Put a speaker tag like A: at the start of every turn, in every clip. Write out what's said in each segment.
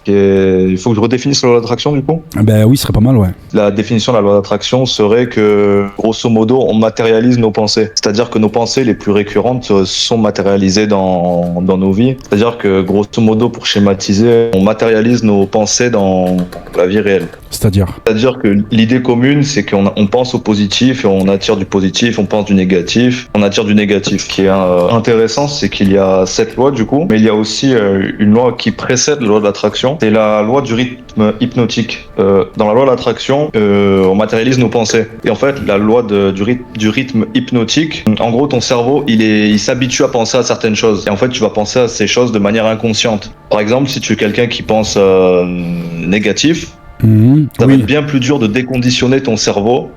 A: Il faut que je redéfinisse la loi d'attraction du coup.
B: Ben oui, ce serait pas mal, ouais.
A: La définition de la loi d'attraction serait que, grosso modo, on matérialise nos pensées. C'est-à-dire que nos pensées les plus récurrentes sont matérialisées dans nos vies. C'est-à-dire que, grosso modo, pour schématiser, on matérialise nos pensées dans la vie réelle.
B: C'est-à-dire
A: que l'idée commune, c'est qu'on pense au positif et on attire du positif, on pense du négatif, on attire du négatif. Ce qui est intéressant, c'est qu'il y a cette loi du coup, mais il y a aussi une loi qui précède la loi de l'attraction, c'est la loi du rythme hypnotique. Dans la loi de l'attraction, on matérialise nos pensées. Et en fait, la loi du rythme hypnotique, en gros, ton cerveau, il s'habitue à penser à certaines choses. Et en fait, tu vas penser à ces choses de manière inconsciente. Par exemple, si tu es quelqu'un qui pense négatif, ça va être bien plus dur de déconditionner ton cerveau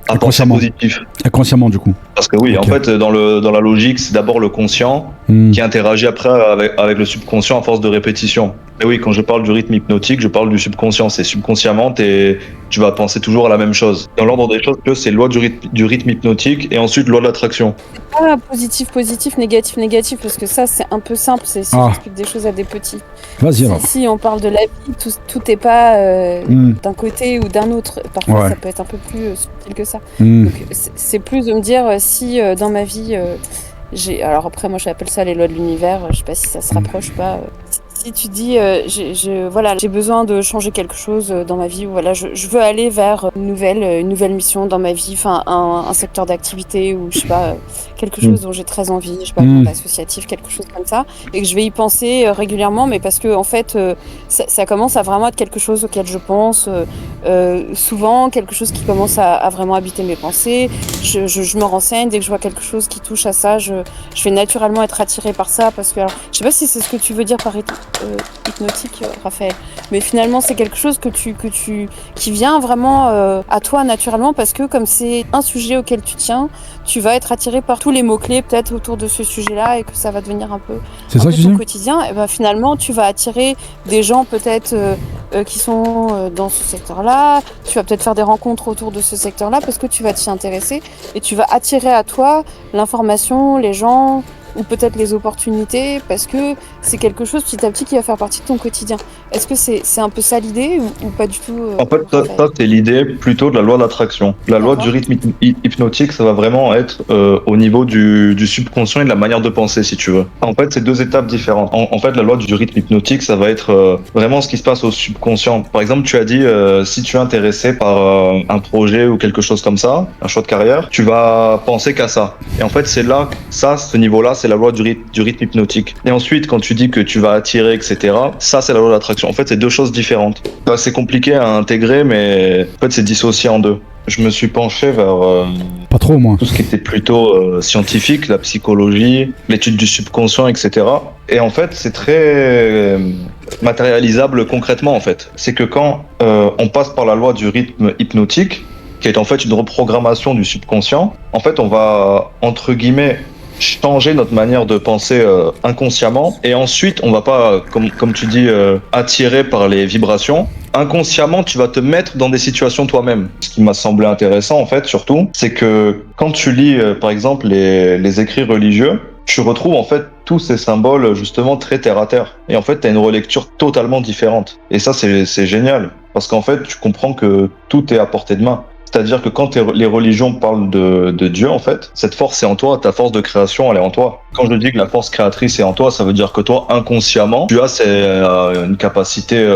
A: à penser positif.
B: Inconsciemment, du coup.
A: Parce que oui, en fait, dans la logique, c'est d'abord le conscient qui interagit après avec le subconscient à force de répétition. Mais oui, quand je parle du rythme hypnotique, je parle du subconscient. C'est subconsciemment, tu vas penser toujours à la même chose. Dans l'ordre des choses, c'est loi du rythme hypnotique et ensuite loi de l'attraction.
C: C'est pas positif, négatif, parce que ça, c'est un peu simple. C'est si j'explique des choses à des petits.
B: Vas-y alors.
C: Si on parle de la vie, tout n'est pas d'un côté ou d'un autre. Parfois, ça peut être un peu plus subtil que ça. Donc, c'est plus de me dire si dans ma vie, alors après, moi, j'appelle ça les lois de l'univers. Je sais pas si ça se rapproche pas. Si tu dis, j'ai besoin de changer quelque chose dans ma vie, ou voilà, je veux aller vers une nouvelle mission dans ma vie, enfin un secteur d'activité, ou je sais pas, quelque chose dont j'ai très envie, je sais pas, monde associatif, quelque chose comme ça, et que je vais y penser régulièrement, mais parce que en fait, ça commence à vraiment être quelque chose auquel je pense souvent, quelque chose qui commence à vraiment habiter mes pensées. Je me renseigne, dès que je vois quelque chose qui touche à ça, je vais naturellement être attirée par ça, parce que alors, je sais pas si c'est ce que tu veux dire par hypnotique, Raphaël, mais finalement c'est quelque chose qui vient vraiment à toi naturellement, parce que comme c'est un sujet auquel tu tiens, tu vas être attiré par tous les mots-clés peut-être autour de ce sujet-là, et que ça va devenir un peu ton quotidien, et ben finalement tu vas attirer des gens peut-être qui sont dans ce secteur-là, tu vas peut-être faire des rencontres autour de ce secteur-là parce que tu vas t'y intéresser, et tu vas attirer à toi l'information, les gens, ou peut-être les opportunités, parce que c'est quelque chose petit à petit qui va faire partie de ton quotidien. Est-ce que c'est un peu ça l'idée, ou pas du tout
A: En fait, ça c'est l'idée plutôt de la loi de l'attraction. La loi du rythme hypnotique, ça va vraiment être au niveau du subconscient et de la manière de penser, si tu veux. En fait, c'est deux étapes différentes. En fait, la loi du rythme hypnotique, ça va être vraiment ce qui se passe au subconscient. Par exemple, tu as dit, si tu es intéressé par un projet ou quelque chose comme ça, un choix de carrière, tu vas penser qu'à ça. Et en fait, c'est là, ce niveau-là, c'est la loi du rythme hypnotique. Et ensuite, quand tu dis que tu vas attirer, etc., ça, c'est la loi de l'attraction. En fait, c'est deux choses différentes. C'est compliqué à intégrer, mais en fait, c'est dissocié en deux. Je me suis penché vers
B: pas trop, moi.
A: Tout ce qui était plutôt scientifique, la psychologie, l'étude du subconscient, etc. Et en fait, c'est très matérialisable concrètement, en fait. C'est que quand on passe par la loi du rythme hypnotique, qui est en fait une reprogrammation du subconscient, en fait, on va, entre guillemets, changer notre manière de penser inconsciemment, et ensuite on va pas, comme tu dis, attirer par les vibrations. Inconsciemment, tu vas te mettre dans des situations toi-même. Ce qui m'a semblé intéressant en fait, surtout, c'est que quand tu lis par exemple les écrits religieux, tu retrouves en fait tous ces symboles justement très terre à terre, et en fait tu as une relecture totalement différente, et ça c'est génial, parce qu'en fait tu comprends que tout est à portée de main. C'est-à-dire que quand les religions parlent de Dieu, en fait, cette force est en toi, ta force de création, elle est en toi. Quand je dis que la force créatrice est en toi, ça veut dire que toi, inconsciemment, tu as une capacité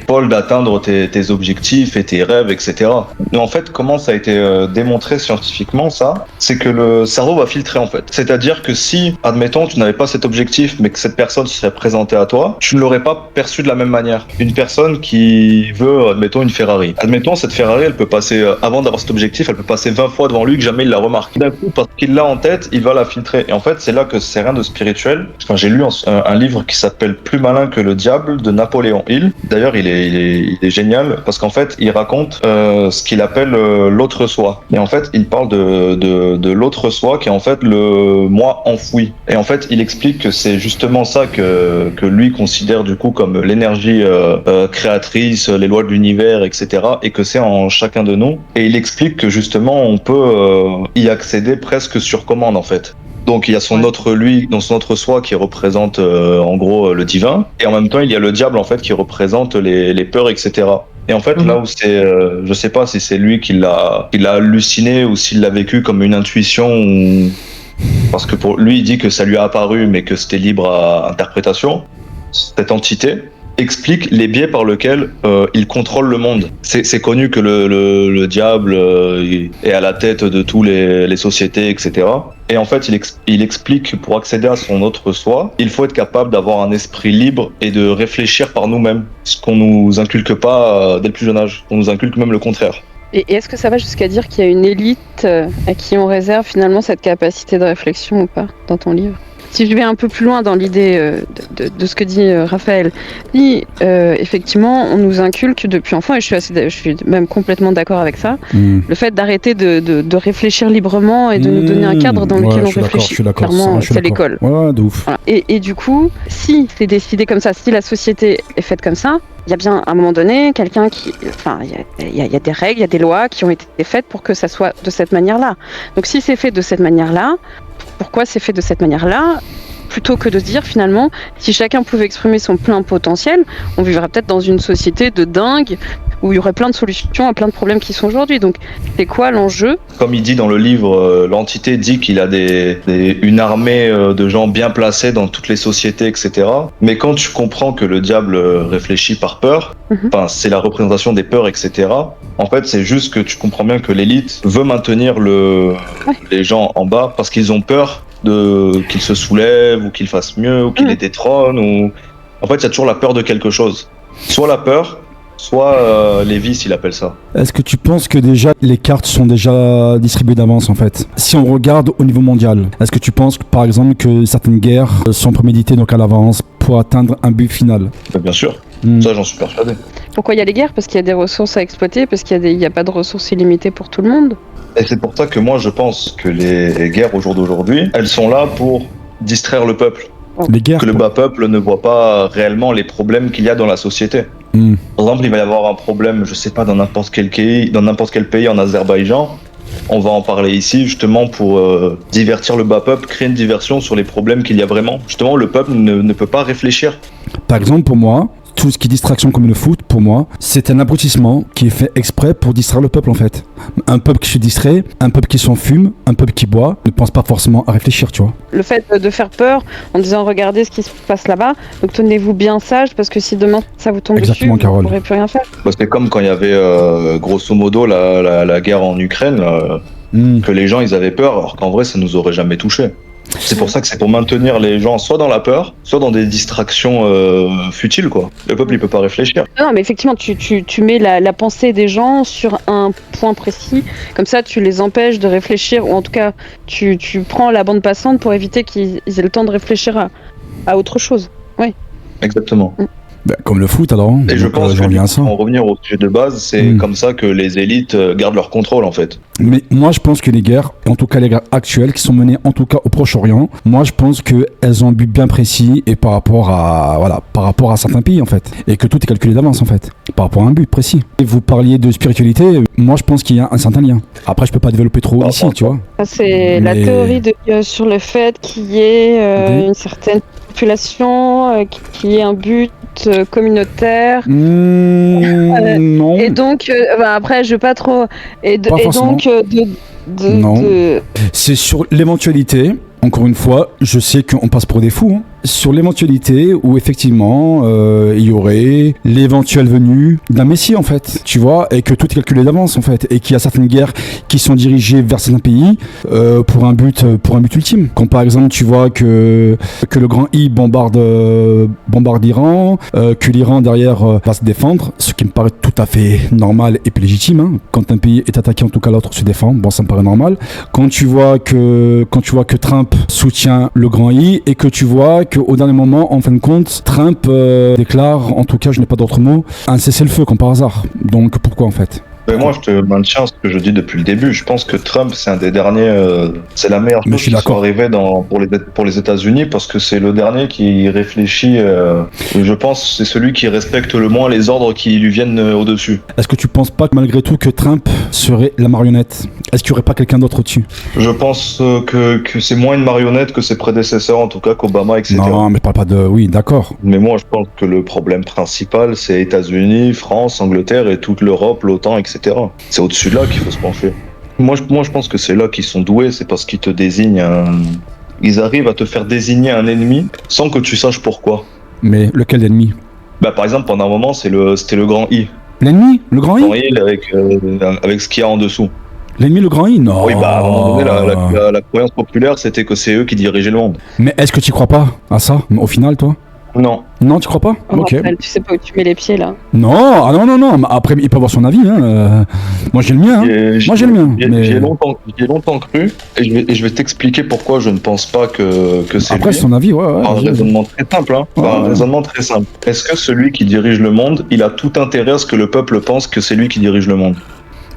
A: folle d'atteindre tes objectifs et tes rêves, etc. Mais en fait, comment ça a été démontré scientifiquement, ça, c'est que le cerveau va filtrer, en fait. C'est-à-dire que si, admettons, tu n'avais pas cet objectif, mais que cette personne se serait présentée à toi, tu ne l'aurais pas perçu de la même manière. Une personne qui veut, admettons, une Ferrari. Admettons, cette Ferrari, elle peut passer, avant d'avoir cet objectif, elle peut passer 20 fois devant lui que jamais il la remarque. D'un coup, parce qu'il l'a en tête, il va la filtrer. Et en fait, c'est là que c'est rien de spirituel. Enfin, j'ai lu un livre qui s'appelle Plus malin que le diable de Napoléon Hill. D'ailleurs, il est génial parce qu'en fait, il raconte ce qu'il appelle l'autre soi. Et en fait, il parle de l'autre soi qui est en fait le moi enfoui. Et en fait, il explique que c'est justement ça que lui considère du coup comme l'énergie créatrice, les lois de l'univers, etc. Et que c'est en chacun de nous. Et il explique que justement, on peut y accéder presque sur commande en fait. Donc il y a son autre lui, dans son autre soi qui représente en gros le divin, et en même temps il y a le diable en fait qui représente les peurs, etc. Et en fait là où c'est, je sais pas si c'est lui qui l'a halluciné ou s'il l'a vécu comme une intuition, ou... parce que pour lui il dit que ça lui a apparu mais que c'était libre à interprétation. Cette entité explique les biais par lesquels il contrôle le monde. C'est connu que le diable est à la tête de tous les sociétés, etc. Et en fait, il explique que pour accéder à son autre soi, il faut être capable d'avoir un esprit libre et de réfléchir par nous-mêmes, ce qu'on nous inculque pas dès le plus jeune âge. On nous inculque même le contraire.
C: Et est-ce que ça va jusqu'à dire qu'il y a une élite à qui on réserve finalement cette capacité de réflexion ou pas dans ton livre ? Si je vais un peu plus loin dans l'idée de ce que dit Raphaël, effectivement, on nous inculque depuis enfant, et je suis même complètement d'accord avec ça, le fait d'arrêter de réfléchir librement et de nous donner un cadre dans lequel on réfléchit. Clairement, c'est l'école.
B: Ouais, de ouf.
C: Voilà. Et du coup, si c'est décidé comme ça, si la société est faite comme ça, il y a bien à un moment donné quelqu'un qui... Enfin, il y a des règles, il y a des lois qui ont été faites pour que ça soit de cette manière-là. Donc si c'est fait de cette manière-là, pourquoi c'est fait de cette manière-là, plutôt que de se dire finalement, si chacun pouvait exprimer son plein potentiel, on vivrait peut-être dans une société de dingue où il y aurait plein de solutions à plein de problèmes qui sont aujourd'hui. Donc c'est quoi l'enjeu ?
A: Comme il dit dans le livre, l'entité dit qu'il a une armée de gens bien placés dans toutes les sociétés, etc. Mais quand tu comprends que le diable réfléchit par peur, c'est la représentation des peurs, etc. En fait, c'est juste que tu comprends bien que l'élite veut maintenir les gens en bas parce qu'ils ont peur qu'ils se soulèvent ou qu'ils fassent mieux ou qu'ils les détrônent. Ou... En fait, il y a toujours la peur de quelque chose. Soit la peur, soit les vices, il appelle ça.
B: Est-ce que tu penses que déjà les cartes sont déjà distribuées d'avance en fait ? Si on regarde au niveau mondial, est-ce que tu penses par exemple que certaines guerres sont préméditées donc à l'avance pour atteindre un but final ?
A: Bien sûr, ça j'en suis persuadé.
C: Pourquoi il y a les guerres ? Parce qu'il y a des ressources à exploiter, parce qu'il y a pas de ressources illimitées pour tout le monde.
A: Et c'est pour ça que moi je pense que les guerres au jour d'aujourd'hui, elles sont là pour distraire le peuple.
B: Les guerres,
A: que le bas peuple ne voit pas réellement les problèmes qu'il y a dans la société. Par exemple, il va y avoir un problème, je sais pas, dans n'importe quel pays en Azerbaïdjan. On va en parler ici justement pour divertir le bas peuple, créer une diversion sur les problèmes qu'il y a vraiment. Justement, le peuple ne peut pas réfléchir.
B: Par exemple, pour moi, tout ce qui est distraction comme le foot, pour moi, c'est un abrutissement qui est fait exprès pour distraire le peuple en fait. Un peuple qui se distrait, un peuple qui s'enfume, un peuple qui boit, ne pense pas forcément à réfléchir, tu vois. Le fait
C: de faire peur en disant regardez ce qui se passe là-bas, donc tenez-vous bien sage parce que si demain ça vous tombe dessus, vous ne pourrez plus rien faire.
A: C'est comme quand il y avait grosso modo la guerre en Ukraine, que les gens ils avaient peur alors qu'en vrai ça nous aurait jamais touché. C'est pour ça que c'est pour maintenir les gens soit dans la peur, soit dans des distractions futiles, quoi. Le peuple, il peut pas réfléchir.
C: Non, mais effectivement, tu mets la pensée des gens sur un point précis. Comme ça, tu les empêches de réfléchir, ou en tout cas, tu prends la bande passante pour éviter qu'ils aient le temps de réfléchir à autre chose. Oui.
A: Exactement.
B: Comme le foot, alors.
A: Et je pense que, pour en revenir au sujet de base, c'est comme ça que les élites gardent leur contrôle, en fait.
B: Mais moi, je pense que les guerres, en tout cas les guerres actuelles, qui sont menées en tout cas au Proche-Orient, moi, je pense qu'elles ont un but bien précis et par rapport à certains pays, en fait. Et que tout est calculé d'avance, en fait. Par rapport à un but précis. Et vous parliez de spiritualité, moi, je pense qu'il y a un certain lien. Après, je peux pas développer trop ici, tu vois.
C: C'est la théorie sur le fait qu'il y ait une certaine population qui ait un but communautaire.
B: Non.
C: Et donc, après, je veux pas trop.
B: Non. C'est sur l'éventualité. Encore une fois, je sais qu'on passe pour des fous. Hein. Sur l'éventualité où effectivement il y aurait l'éventuelle venue d'un messie en fait, tu vois, et que tout est calculé d'avance en fait, et qu'il y a certaines guerres qui sont dirigées vers certains pays pour un but ultime. Quand par exemple tu vois que le grand I bombarde l'Iran, que l'Iran derrière va se défendre, ce qui me paraît tout à fait normal et légitime. Hein. Quand un pays est attaqué, en tout cas l'autre se défend. Bon, ça me paraît normal. Quand tu vois que Trump soutient le grand I et que tu vois qu'au dernier moment, en fin de compte, Trump déclare, en tout cas, je n'ai pas d'autre mot, un cessez-le-feu comme par hasard. Donc pourquoi en fait ?
A: Mais moi, je te maintiens ce que je dis depuis le début. Je pense que Trump, c'est un des derniers. C'est la meilleure chose qui soit arrivée pour les États-Unis parce que c'est le dernier qui réfléchit. Je pense que c'est celui qui respecte le moins les ordres qui lui viennent au-dessus.
B: Est-ce que tu penses pas malgré tout que Trump serait la marionnette? Est-ce qu'il n'y aurait pas quelqu'un d'autre au-dessus?
A: Je pense que c'est moins une marionnette que ses prédécesseurs, en tout cas qu'Obama, etc.
B: Non, mais je parle pas de... Oui, d'accord.
A: Mais moi, je pense que le problème principal, c'est États-Unis, France, Angleterre et toute l'Europe, l'OTAN, etc. C'est au-dessus de là qu'il faut se pencher. Moi, je pense que c'est là qu'ils sont doués, c'est parce qu'ils te désignent Ils arrivent à te faire désigner un ennemi sans que tu saches pourquoi.
B: Mais lequel ennemi?
A: Par exemple, pendant un moment, c'était le grand I.
B: L'ennemi? Le grand I?
A: Le grand I avec ce qu'il y a en dessous.
B: L'ennemi, le grand I? Non.
A: Oui, à un moment donné, la croyance populaire, c'était que c'est eux qui dirigeaient le monde.
B: Mais est-ce que tu crois pas à ça, au final, toi?
A: Non.
B: Non, tu crois pas? Ok.
C: Raphaël, tu sais pas où tu mets les pieds, là.
B: Non, non. Après, il peut avoir son avis. Moi, j'ai le mien. Moi, j'ai le mien.
A: J'ai longtemps cru, et je vais t'expliquer pourquoi je ne pense pas que c'est
B: Après,
A: lui.
B: son avis, ouais.
A: Un raisonnement très simple, un raisonnement très simple. Est-ce que celui qui dirige le monde, il a tout intérêt à ce que le peuple pense que c'est lui qui dirige le monde?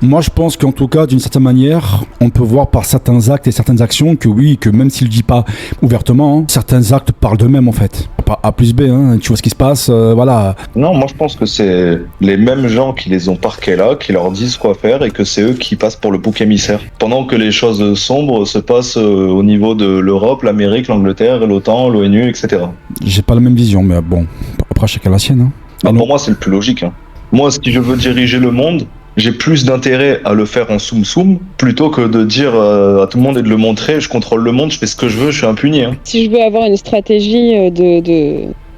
B: Moi, je pense qu'en tout cas, d'une certaine manière, on peut voir par certains actes et certaines actions que oui, que même s'il ne dit pas ouvertement, certains actes parlent d'eux-mêmes en fait. Pas A plus B, tu vois ce qui se passe, voilà.
A: Non, moi je pense que c'est les mêmes gens qui les ont parqués là, qui leur disent quoi faire et que c'est eux qui passent pour le bouc émissaire. Pendant que les choses sombres se passent au niveau de l'Europe, l'Amérique, l'Angleterre, l'OTAN, l'ONU, etc.
B: J'ai pas la même vision, mais bon, après chacun la sienne.
A: Pour moi, c'est le plus logique. Moi, si je veux diriger le monde, j'ai plus d'intérêt à le faire en soum-soum plutôt que de dire à tout le monde et de le montrer, je contrôle le monde, je fais ce que je veux, je suis impuni.
C: Si je veux avoir une stratégie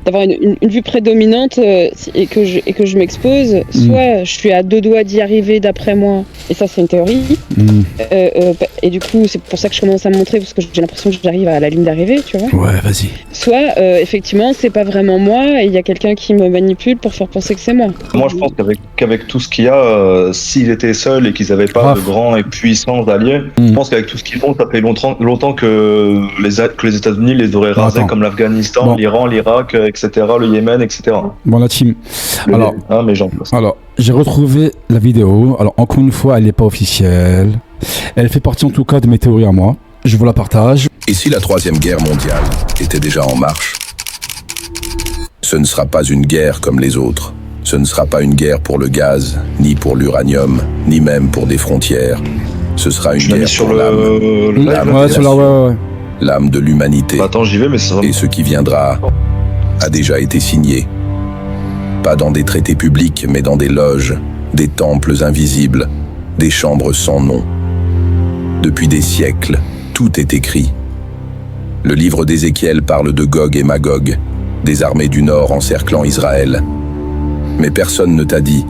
C: d'avoir une vue prédominante et que je m'expose, soit je suis à 2 doigts d'y arriver d'après moi, et ça c'est une théorie, et du coup c'est pour ça que je commence à me montrer, parce que j'ai l'impression que j'arrive à la ligne d'arrivée, tu vois.
B: Ouais, vas-y.
C: Soit effectivement c'est pas vraiment moi, et il y a quelqu'un qui me manipule pour faire penser que c'est moi.
A: Moi je pense qu'avec tout ce qu'il y a, s'ils étaient seuls et qu'ils n'avaient pas de grands et puissants alliés, je pense qu'avec tout ce qu'ils font, ça fait longtemps que les États-Unis les auraient rasés, comme l'Afghanistan, l'Iran, l'Irak, etc., le Yémen, etc.
B: Bon, la team. Alors, j'ai retrouvé la vidéo. Alors, encore une fois, elle n'est pas officielle. Elle fait partie en tout cas de mes théories à moi. Je vous la partage.
D: Et si la Troisième Guerre mondiale était déjà en marche? Ce ne sera pas une guerre comme les autres. Ce ne sera pas une guerre pour le gaz, ni pour l'uranium, ni même pour des frontières. Ce sera une guerre pour l'âme de l'humanité.
A: Attends, j'y vais, mais ça va.
D: Et ce qui viendra a déjà été signé. Pas dans des traités publics, mais dans des loges, des temples invisibles, des chambres sans nom. Depuis des siècles, tout est écrit. Le livre d'Ézéchiel parle de Gog et Magog, des armées du Nord encerclant Israël. Mais personne ne t'a dit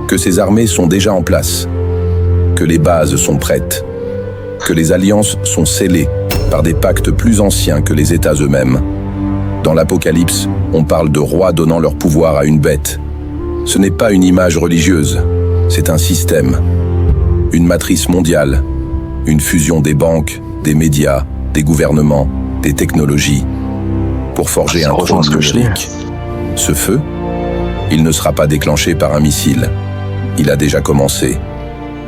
D: que ces armées sont déjà en place, que les bases sont prêtes, que les alliances sont scellées par des pactes plus anciens que les États eux-mêmes. Dans l'Apocalypse, on parle de rois donnant leur pouvoir à une bête. Ce n'est pas une image religieuse, c'est un système, une matrice mondiale, une fusion des banques, des médias, des gouvernements, des technologies, pour forger un trône numérique. Ce feu, il ne sera pas déclenché par un missile. Il a déjà commencé.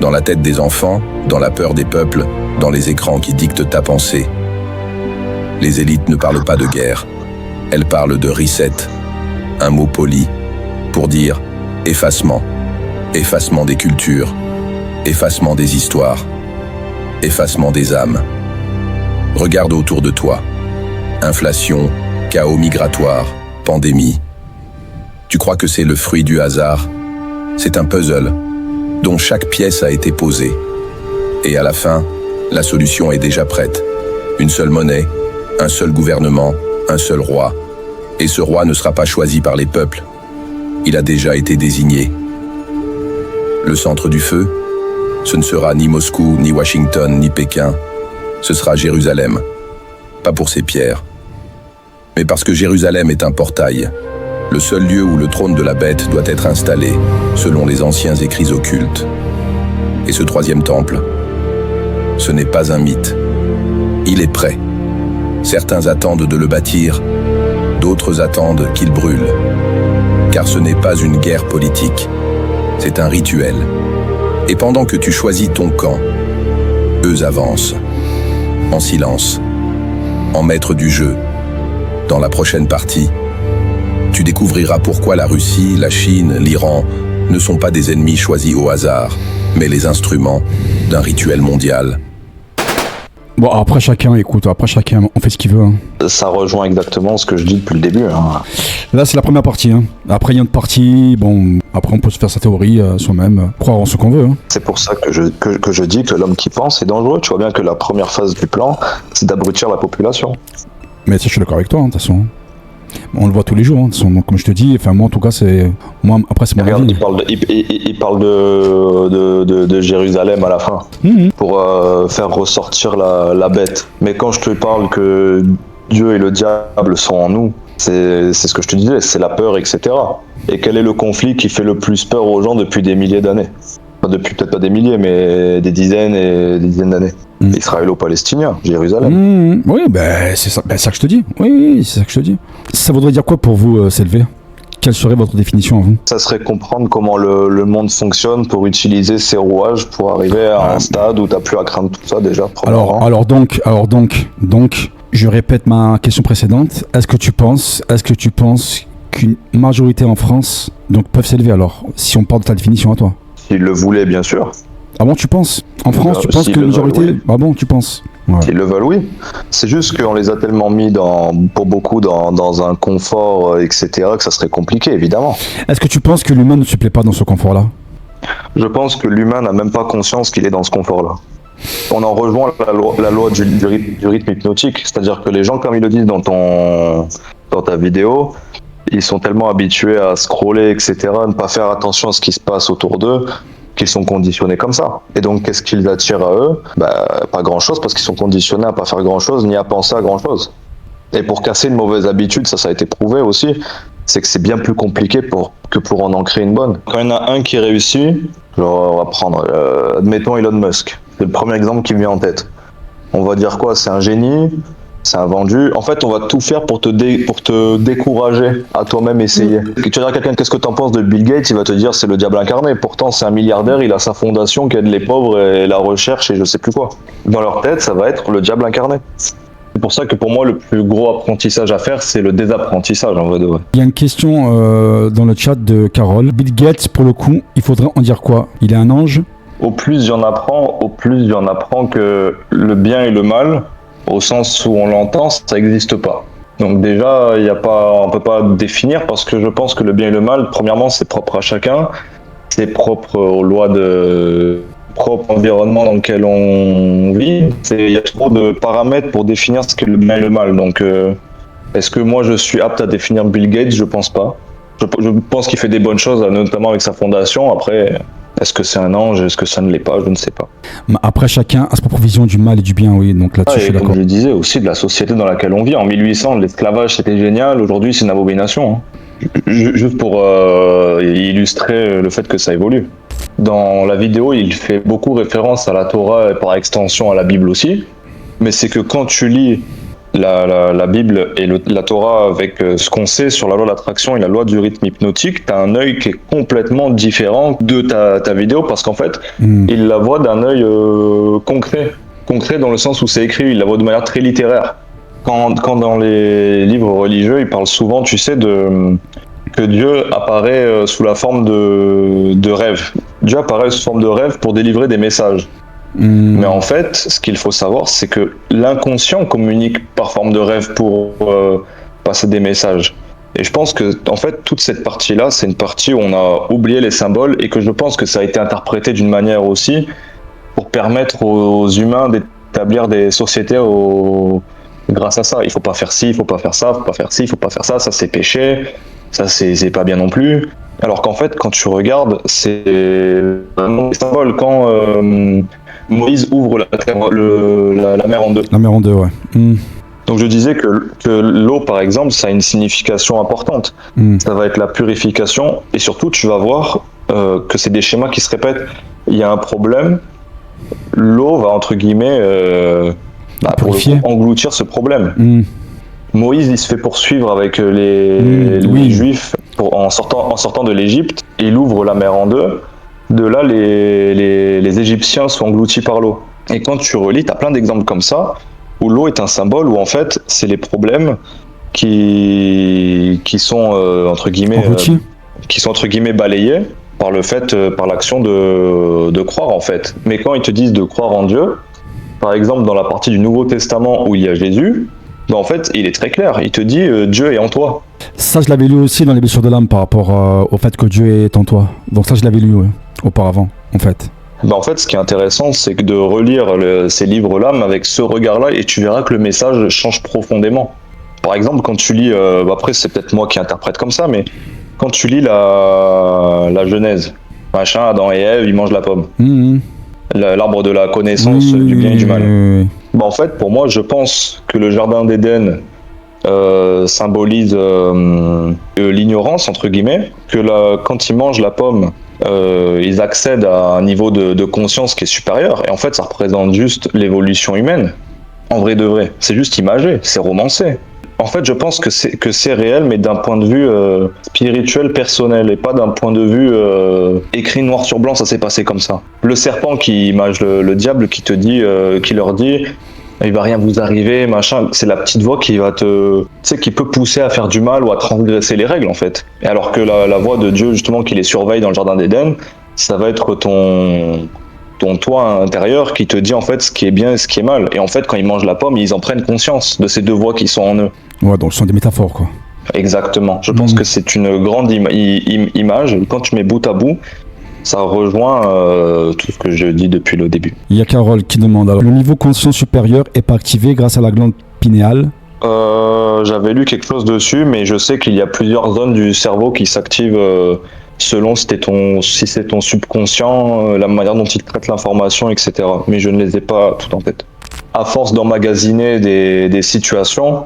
D: Dans la tête des enfants, dans la peur des peuples, dans les écrans qui dictent ta pensée. Les élites ne parlent pas de guerre. Elles parlent de reset, un mot poli, pour dire effacement. Effacement des cultures, effacement des histoires, effacement des âmes. Regarde autour de toi. Inflation, chaos migratoire, pandémie. Tu crois que c'est le fruit du hasard? C'est un puzzle dont chaque pièce a été posée. Et à la fin, la solution est déjà prête. Une seule monnaie, un seul gouvernement, un seul roi. Et ce roi ne sera pas choisi par les peuples. Il a déjà été désigné. Le centre du feu, ce ne sera ni Moscou, ni Washington, ni Pékin. Ce sera Jérusalem. Pas pour ses pierres, mais parce que Jérusalem est un portail. Le seul lieu où le trône de la bête doit être installé, selon les anciens écrits occultes. Et ce troisième temple, ce n'est pas un mythe. Il est prêt. Certains attendent de le bâtir, d'autres attendent qu'il brûle. Car ce n'est pas une guerre politique, c'est un rituel. Et pendant que tu choisis ton camp, eux avancent, en silence, en maître du jeu. Dans la prochaine partie, tu découvriras pourquoi la Russie, la Chine, l'Iran ne sont pas des ennemis choisis au hasard, mais les instruments d'un rituel mondial.
B: Bon, après chacun, on fait ce qu'il veut. Hein.
A: Ça rejoint exactement ce que je dis depuis le début. Hein.
B: Là, c'est la première partie. Hein. Après, il y a une partie, bon, après on peut se faire sa théorie soi-même, croire en ce qu'on veut. Hein.
A: C'est pour ça que je dis que l'homme qui pense est dangereux. Tu vois bien que la première phase du plan, c'est d'abrutir la population.
B: Mais ça, je suis d'accord avec toi, de toute façon. On le voit tous les jours, hein. Donc, comme je te dis, enfin moi en tout cas c'est moi après c'est mon avis.
A: Il parle de Jérusalem à la fin pour faire ressortir la bête. Mais quand je te parle que Dieu et le diable sont en nous, c'est ce que je te disais, c'est la peur, etc. Et quel est le conflit qui fait le plus peur aux gens depuis des milliers d'années? Enfin, depuis peut-être pas des milliers, mais des dizaines et des dizaines d'années. Israélo-palestinien, Jérusalem.
B: Oui, c'est ça que je te dis. Oui, c'est ça que je te dis. Ça voudrait dire quoi pour vous s'élever? Quelle serait votre définition à vous?
A: Ça serait comprendre comment le monde fonctionne pour utiliser ces rouages pour arriver à un stade où t'as plus à craindre tout ça déjà.
B: Alors donc, je répète ma question précédente. Est-ce que tu penses qu'une majorité en France donc peuvent s'élever alors, si on part de ta définition à toi?
A: S'ils le voulaient, bien sûr.
B: Ah bon, tu penses? En France, tu penses que la majorité...
A: Oui.
B: Ah bon, tu penses? Ouais.
A: S'ils le veulent, oui. C'est juste qu'on les a tellement mis pour beaucoup dans un confort, etc., que ça serait compliqué, évidemment.
B: Est-ce que tu penses que l'humain ne se plaît pas dans ce confort-là?
A: Je pense que l'humain n'a même pas conscience qu'il est dans ce confort-là. On en rejoint la loi du rythme hypnotique, c'est-à-dire que les gens, comme ils le disent dans ta vidéo, ils sont tellement habitués à scroller, etc., à ne pas faire attention à ce qui se passe autour d'eux, qu'ils sont conditionnés comme ça. Et donc, qu'est-ce qu'ils attirent à eux? Pas grand-chose, parce qu'ils sont conditionnés à pas faire grand-chose, ni à penser à grand-chose. Et pour casser une mauvaise habitude, ça a été prouvé aussi, c'est que c'est bien plus compliqué que pour en ancrer une bonne. Quand il y en a un qui réussit, genre, on va prendre, admettons Elon Musk, c'est le premier exemple qui me vient en tête. On va dire quoi? C'est un génie, c'est un vendu. En fait, on va tout faire pour te décourager à toi-même essayer. Tu vas dire à quelqu'un, qu'est-ce que tu en penses de Bill Gates? Il va te dire, c'est le diable incarné. Pourtant, c'est un milliardaire, il a sa fondation qui aide les pauvres et la recherche et je sais plus quoi. Dans leur tête, ça va être le diable incarné. C'est pour ça que pour moi, le plus gros apprentissage à faire, c'est le désapprentissage en vrai de vrai.
B: Il y a une question dans le chat de Carole. Bill Gates, pour le coup, il faudrait en dire quoi? Il est un ange?
A: Au plus j'en apprends, que le bien et le mal, au sens où on l'entend, ça n'existe pas. Donc déjà, on peut pas définir parce que je pense que le bien et le mal, premièrement, c'est propre à chacun, c'est propre aux lois propre environnement dans lequel on vit. Il y a trop de paramètres pour définir ce qu'est le bien et le mal. Donc, est-ce que moi je suis apte à définir Bill Gates? Je pense pas. Je pense qu'il fait des bonnes choses, notamment avec sa fondation. Après, est-ce que c'est un ange? Est-ce que ça ne l'est pas? Je ne sais pas.
B: Après, chacun a sa propre vision du mal et du bien, oui. Donc là-dessus, je suis d'accord.
A: Comme je disais aussi, de la société dans laquelle on vit. En 1800, l'esclavage c'était génial. Aujourd'hui, c'est une abomination. Juste pour illustrer le fait que ça évolue. Dans la vidéo, il fait beaucoup référence à la Torah et par extension à la Bible aussi. Mais c'est que quand tu lis la Bible et la Torah avec ce qu'on sait sur la loi de l'attraction et la loi du rythme hypnotique, tu as un œil qui est complètement différent de ta vidéo parce qu'en fait, il la voit d'un œil concret dans le sens où c'est écrit, il la voit de manière très littéraire. Quand dans les livres religieux, ils parlent souvent, tu sais, que Dieu apparaît sous la forme de rêve. Dieu apparaît sous forme de rêve pour délivrer des messages. Mais en fait, ce qu'il faut savoir, c'est que l'inconscient communique par forme de rêve pour passer des messages. Et je pense que, en fait, toute cette partie-là, c'est une partie où on a oublié les symboles et que je pense que ça a été interprété d'une manière aussi pour permettre aux humains d'établir des sociétés grâce à ça. Il faut pas faire ci, il faut pas faire ça, il faut pas faire ci, il faut pas faire ça, ça c'est péché, ça c'est pas bien non plus. Alors qu'en fait, quand tu regardes, c'est vraiment des symboles. Quand Moïse ouvre la mer en deux.
B: La mer en deux, ouais.
A: Donc je disais que l'eau, par exemple, ça a une signification importante. Ça va être la purification et surtout, tu vas voir que c'est des schémas qui se répètent. Il y a un problème, l'eau va, entre guillemets, pour engloutir ce problème. Moïse, il se fait poursuivre avec les Juifs en sortant de l'Égypte. Il ouvre la mer en deux. De là, les Égyptiens sont engloutis par l'eau. Et quand tu relis, tu as plein d'exemples comme ça, où l'eau est un symbole, où en fait, c'est les problèmes qui sont, entre guillemets, balayés par le fait, par l'action de croire, en fait. Mais quand ils te disent de croire en Dieu, par exemple, dans la partie du Nouveau Testament où il y a Jésus, en fait, il est très clair. Il te dit Dieu est en toi.
B: Ça, je l'avais lu aussi dans les blessures de l'âme par rapport au fait que Dieu est en toi. Donc ça, je l'avais lu auparavant, en fait.
A: En fait, ce qui est intéressant, c'est que de relire ces livres-là, mais avec ce regard-là, et tu verras que le message change profondément. Par exemple, quand tu lis, après c'est peut-être moi qui interprète comme ça, mais quand tu lis la Genèse, Adam et Ève, ils mangent la pomme. L'arbre de la connaissance du bien et du mal. En fait, pour moi, je pense que le jardin d'Éden symbolise l'ignorance, entre guillemets, que quand ils mangent la pomme, ils accèdent à un niveau de conscience qui est supérieur, et en fait, ça représente juste l'évolution humaine. En vrai de vrai, c'est juste imagé, c'est romancé. En fait, je pense que c'est réel, mais d'un point de vue spirituel, personnel, et pas d'un point de vue écrit noir sur blanc, ça s'est passé comme ça. Le serpent qui image le diable, qui leur dit il va rien vous arriver, machin, c'est la petite voix qui va qui peut pousser à faire du mal ou à transgresser les règles, en fait. Et alors que la voix de Dieu, justement, qui les surveille dans le jardin d'Éden, ça va être ton toi intérieur qui te dit en fait ce qui est bien et ce qui est mal. Et en fait, quand ils mangent la pomme, ils en prennent conscience de ces deux voix qui sont en eux.
B: Ouais, donc ce sont des métaphores, quoi.
A: Exactement. Je pense que c'est une grande image. Quand tu mets bout à bout, ça rejoint tout ce que je dis depuis le début.
B: Il y a Carole qui demande, alors, le niveau conscience supérieur est pas activé grâce à la glande pinéale?
A: J'avais lu quelque chose dessus, mais je sais qu'il y a plusieurs zones du cerveau qui s'activent selon si c'est ton subconscient, la manière dont il traite l'information, etc. Mais je ne les ai pas toutes en tête. À force d'emmagasiner des situations,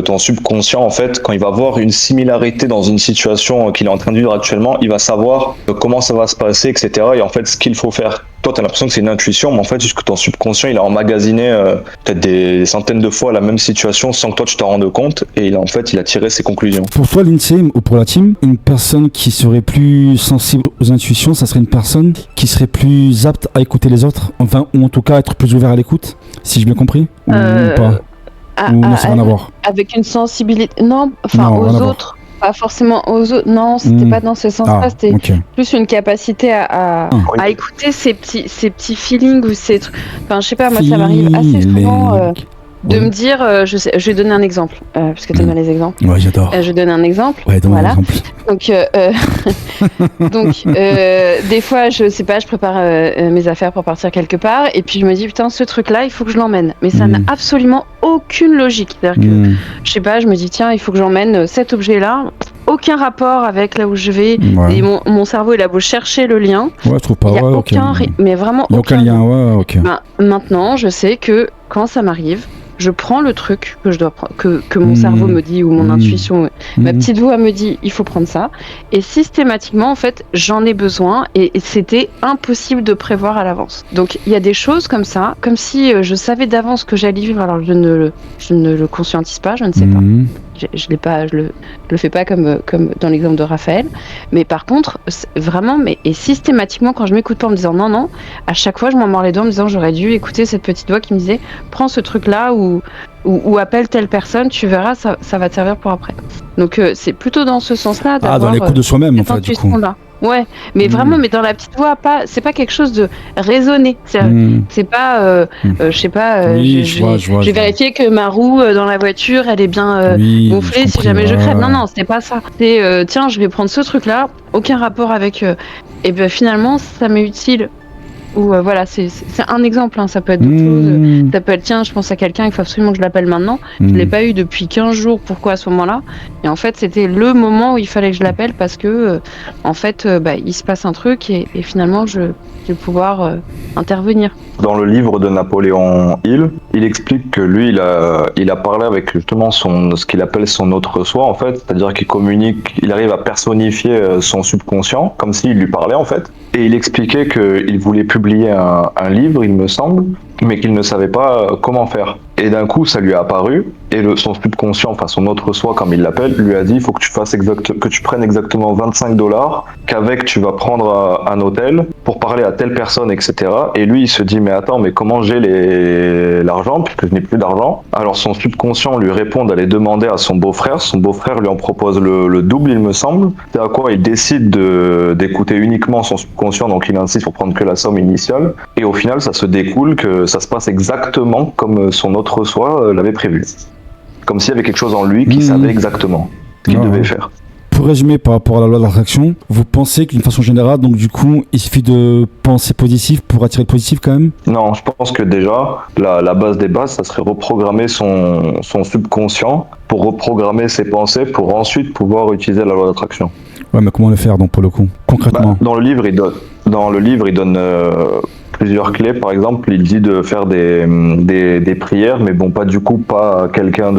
A: ton subconscient, en fait, quand il va voir une similarité dans une situation qu'il est en train de vivre actuellement, il va savoir comment ça va se passer, etc. Et en fait, ce qu'il faut faire. Toi, tu as l'impression que c'est une intuition, mais en fait, juste que ton subconscient, il a emmagasiné peut-être des centaines de fois la même situation sans que toi, tu t'en rendes compte. Et il a tiré ses conclusions.
B: Pour toi, Lindsay, ou pour la team, une personne qui serait plus sensible aux intuitions, ça serait une personne qui serait plus apte à écouter les autres, enfin, ou en tout cas être plus ouvert à l'écoute, si j'ai bien compris, ou pas? Ou non, ça n'a rien à voir.
C: Avec une sensibilité, non, enfin aux autres, pas forcément aux autres, non, c'était pas dans ce sens-là, c'était plus une capacité à écouter ces petits feelings ou ces trucs, enfin je sais pas, moi ça m'arrive assez souvent de me dire, je vais donner un exemple, parce que t'aimes bien les exemples.
B: Ouais, j'adore.
C: Je vais donner un exemple.
B: Ouais, donne un exemple.
C: Donc, des fois, je sais pas, je prépare mes affaires pour partir quelque part, et puis je me dis, putain, ce truc-là, il faut que je l'emmène. Mais ça n'a absolument aucune logique. C'est-à-dire que, je sais pas, je me dis, tiens, il faut que j'emmène cet objet-là, aucun rapport avec là où je vais, et mon cerveau, il a beau chercher le lien.
B: Ouais, je trouve pas.
C: Il y a aucun, mais vraiment
B: aucun lien. Ouais, ok.
C: Maintenant, je sais que quand ça m'arrive, je prends le truc que je dois que mon cerveau me dit, ou mon intuition, ma petite voix me dit il faut prendre ça, et systématiquement en fait j'en ai besoin, et c'était impossible de prévoir à l'avance. Donc il y a des choses comme ça, comme si je savais d'avance que j'allais vivre, alors je ne le conscientise pas, je ne sais pas. Je le fais pas comme dans l'exemple de Raphaël, mais par contre vraiment, et systématiquement quand je m'écoute pas en me disant non, à chaque fois je m'en mords les doigts en me disant j'aurais dû écouter cette petite voix qui me disait prends ce truc là ou appelle telle personne, tu verras, ça va te servir pour après. Donc c'est plutôt dans ce sens-là d'avoir
B: dans l'écoute de soi-même en fait, du coup.
C: Ouais, mais vraiment, mais dans la petite voix, c'est pas quelque chose de raisonné. C'est pas, je sais pas, je vais vérifier que ma roue dans la voiture, elle est bien gonflée si jamais je crève. Non, c'était pas ça. C'est, tiens, je vais prendre ce truc-là, aucun rapport avec. Et ben finalement, ça m'est utile. Ou voilà, c'est un exemple, hein, ça peut être d'autres choses. Ça peut être, tiens, je pense à quelqu'un, il faut absolument que je l'appelle maintenant. Je l'ai pas eu depuis 15 jours, pourquoi à ce moment-là? Et en fait, c'était le moment où il fallait que je l'appelle parce que, en fait, il se passe un truc et finalement, je vais pouvoir intervenir. Dans
A: le livre de Napoléon Hill, il explique que lui, il a parlé avec justement ce qu'il appelle son autre soi, en fait, c'est-à-dire qu'il communique, il arrive à personnifier son subconscient, comme s'il lui parlait, en fait. Et il expliquait qu'il voulait publier un livre, il me semble, mais qu'il ne savait pas comment faire. Et d'un coup, ça lui a apparu, Et son subconscient, enfin son autre soi, comme il l'appelle, lui a dit, il faut que tu prennes exactement $25, qu'avec tu vas prendre un hôtel pour parler à telle personne, etc. Et lui, il se dit, mais attends, mais comment j'ai l'argent, puisque je n'ai plus d'argent? Alors son subconscient lui répond d'aller demander à son beau-frère. Son beau-frère lui en propose le double, il me semble. C'est à quoi il décide d'écouter uniquement son subconscient, donc il insiste pour prendre que la somme initiale. Et au final, ça se découle que ça se passe exactement comme son autre soi l'avait prévu. Comme s'il y avait quelque chose en lui qui savait exactement ce qu'il devait faire.
B: Pour résumer par rapport à la loi de l'attraction, vous pensez qu'une façon générale, donc du coup, il suffit de penser positif pour attirer le positif quand même?
A: Non, je pense que déjà, la base des bases, ça serait reprogrammer son subconscient pour reprogrammer ses pensées pour ensuite pouvoir utiliser la loi d'attraction.
B: Ouais, mais comment le faire donc pour le coup, concrètement?
A: Dans le livre, il donne plusieurs clés. Par exemple, il dit de faire des prières, mais bon, pas quelqu'un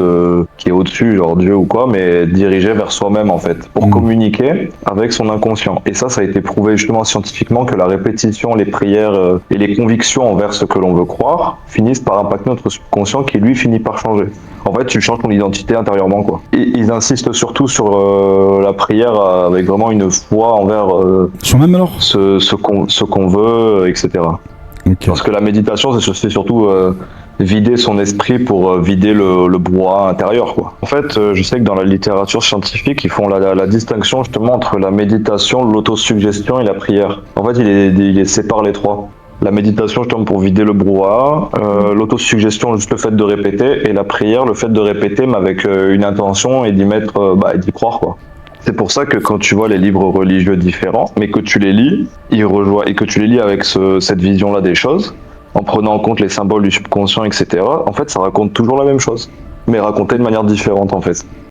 A: qui est au-dessus, genre Dieu ou quoi, mais dirigé vers soi-même en fait, pour communiquer avec son inconscient. Et ça a été prouvé justement scientifiquement que la répétition, les prières et les convictions envers ce que l'on veut croire finissent par impacter notre subconscient qui lui finit par changer. En fait, tu changes ton identité intérieurement, quoi. Et ils insistent surtout sur la prière avec vraiment une foi envers
B: Soi-même alors
A: ce qu'on veut, etc. Okay. Parce que la méditation, c'est surtout vider son esprit pour vider le brouhaha intérieur, quoi. En fait, je sais que dans la littérature scientifique, ils font la distinction justement entre la méditation, l'autosuggestion et la prière. En fait, ils séparent les trois. La méditation, justement, pour vider le brouhaha, l'autosuggestion, juste le fait de répéter, et la prière, le fait de répéter, mais avec une intention et d'y croire, quoi. C'est pour ça que quand tu vois les livres religieux différents, mais que tu les lis, et que tu les lis avec cette vision-là des choses, en prenant en compte les symboles du subconscient, etc., en fait, ça raconte toujours la même chose, mais raconté de manière différente, en fait.